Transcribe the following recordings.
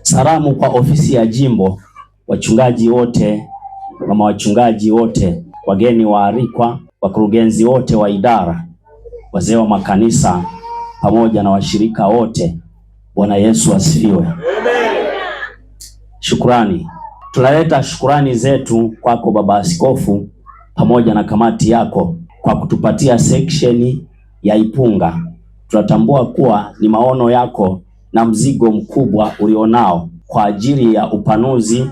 Salamu kwa ofisi ya jimbo, wachungaji wote, mama wachungaji wote, wageni waalikwa, wakurugenzi wote wa idara, wazee wa makanisa pamoja na washirika wote. Bwana Yesu asifiwe. Amen. Shukrani. Tunaleta shukrani zetu kwako Baba Askofu pamoja na kamati yako kwa kutupatia seksheni ya Ipunga. Tunatambua kuwa ni maono yako na mzigo mkubwa ulionao kwa ajili ya upanuzi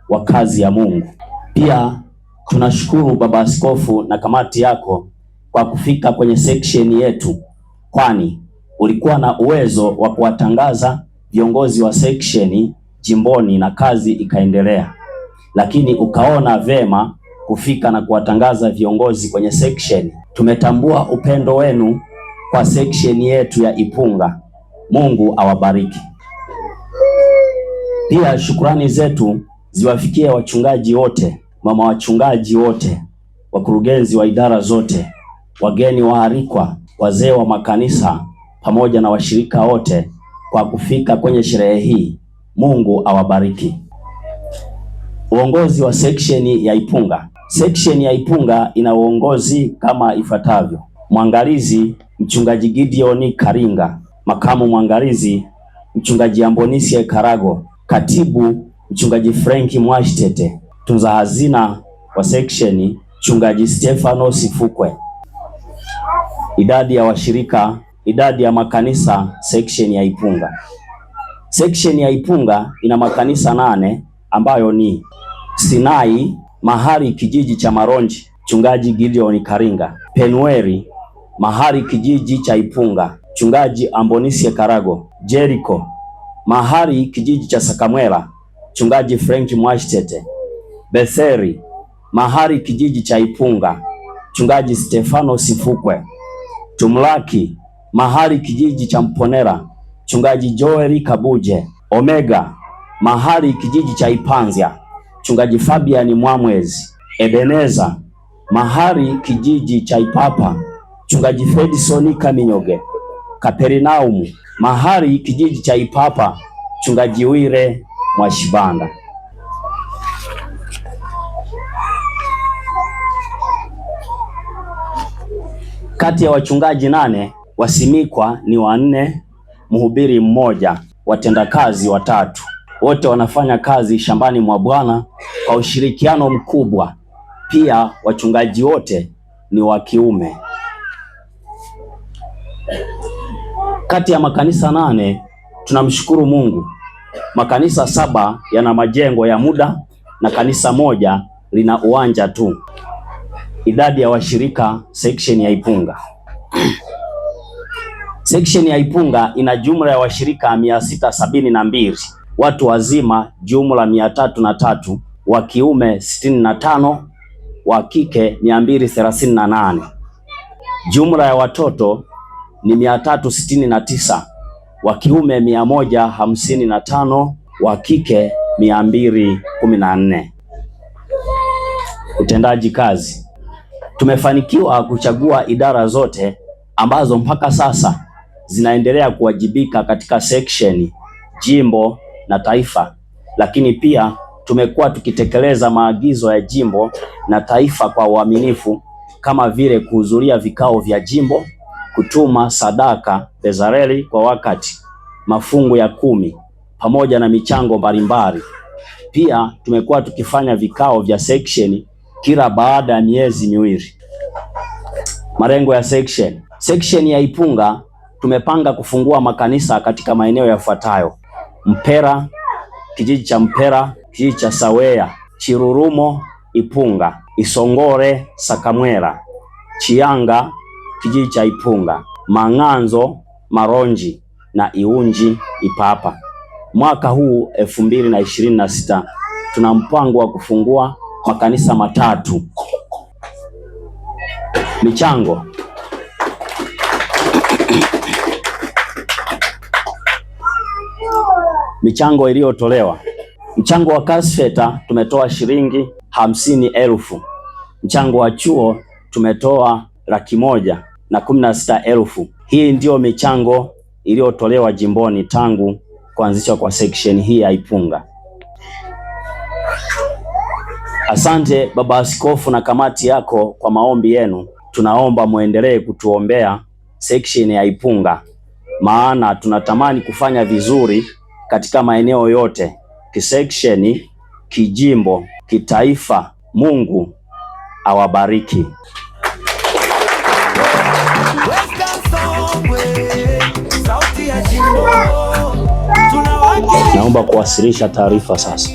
wa kazi ya Mungu. Pia tunashukuru Baba Askofu na kamati yako kwa kufika kwenye seksheni yetu, kwani ulikuwa na uwezo wa kuwatangaza viongozi wa seksheni jimboni na kazi ikaendelea, lakini ukaona vema kufika na kuwatangaza viongozi kwenye seksheni. Tumetambua upendo wenu kwa seksheni yetu ya Ipunga. Mungu awabariki. Pia shukrani zetu ziwafikie wachungaji wote, mama wachungaji wote, wakurugenzi wa idara zote, wageni waalikwa, wazee wa makanisa pamoja na washirika wote kwa kufika kwenye sherehe hii. Mungu awabariki. Uongozi wa seksheni ya Ipunga. Seksheni ya Ipunga ina uongozi kama ifuatavyo: mwangalizi mchungaji Gideon Karinga, makamu mwangalizi mchungaji Ambonisie Karago, katibu mchungaji Frank Mwashtete, tunza hazina wa seksheni mchungaji Stefano Sifukwe. Idadi ya washirika, idadi ya makanisa seksheni ya Ipunga. Seksheni ya Ipunga ina makanisa 8 ambayo ni Sinai mahali kijiji cha Maronji mchungaji Gideon Karinga, Penueri mahali kijiji cha Ipunga mchungaji Ambonisie Karago, Jericho mahali kijiji cha Sakamwela mchungaji Frank Mwashtete, Betheri mahali kijiji cha Ipunga mchungaji Stefano Sifukwe, Tumlaki mahali kijiji cha Mponera mchungaji Joeli Kabuje, Omega mahali kijiji cha Ipanzia mchungaji Fabian Mwamwezi, Ebeneza mahali kijiji cha Ipapa mchungaji Fredson Kaminyoge, Kaperinaumu mahali kijiji cha Ipapa mchungaji Wire Mwashibanda. Kati ya wachungaji 8 wasimikwa ni 4, mhubiri 1, watendakazi 3. Wote wanafanya kazi shambani mwa Bwana kwa ushirikiano mkubwa. Pia wachungaji wote ni wa kiume. Kati ya makanisa 8 tunamshukuru Mungu, makanisa 7 yana majengo ya muda na kanisa 1 lina uwanja tu. Idadi ya washirika section ya Ipunga. Section ya Ipunga ina jumla ya washirika 672, watu wazima jumla 303, wa kiume 65, wa kike 238. Jumla ya watoto ni 369, wa kiume 155, wa kike 214. Utendaji kazi. Tumefanikiwa kuchagua idara zote ambazo mpaka sasa zinaendelea kuwajibika katika section, jimbo na taifa, lakini pia tumekuwa tukitekeleza maagizo ya jimbo na taifa kwa uaminifu, kama vile kuhudhuria vikao vya jimbo, kutuma sadaka bezareli kwa wakati, mafungu ya 10 pamoja na michango mbalimbali. Pia tumekuwa tukifanya vikao vya section kila baada ya miezi miwili. Malengo ya section. Section ya Ipunga tumepanga kufungua makanisa katika maeneo yafuatayo: Mpera, kijiji cha Mpera, kijiji cha Sawea, Chirurumo, Ipunga, Isongore, Sakamwela, Chianga, kijiji cha Ipunga, Mang'anzo, Maronji na Iunji, Ipapa. Mwaka huu 2026 tuna mpango wa kufungua makanisa 3. Michango. Michango iliyotolewa. Mchango wa kasfeta tumetoa shilingi 50,000. Mchango wa chuo tumetoa 116,000. Hii ndio michango iliyotolewa jimboni tangu kuanzishwa kwa section hii ya Ipunga. Asante Baba Askofu na kamati yako kwa maombi yenu. Tunaomba muendelee kutuombea section ya Ipunga, maana tunatamani kufanya vizuri katika maeneo yote, kisection, kijimbo, kitaifa. Mungu awabariki. Naomba kuwasilisha taarifa sasa.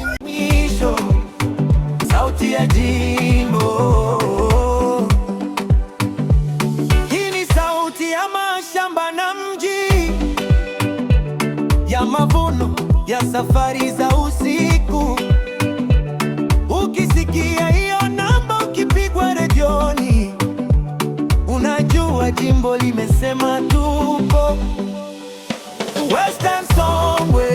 Sauti ya Jimbo. Hii ni sauti ya mashamba na mji, ya mavuno, ya safari za usiku. Ukisikia hiyo namba ukipigwa redioni, unajua jimbo limesema tupo Western Songwe.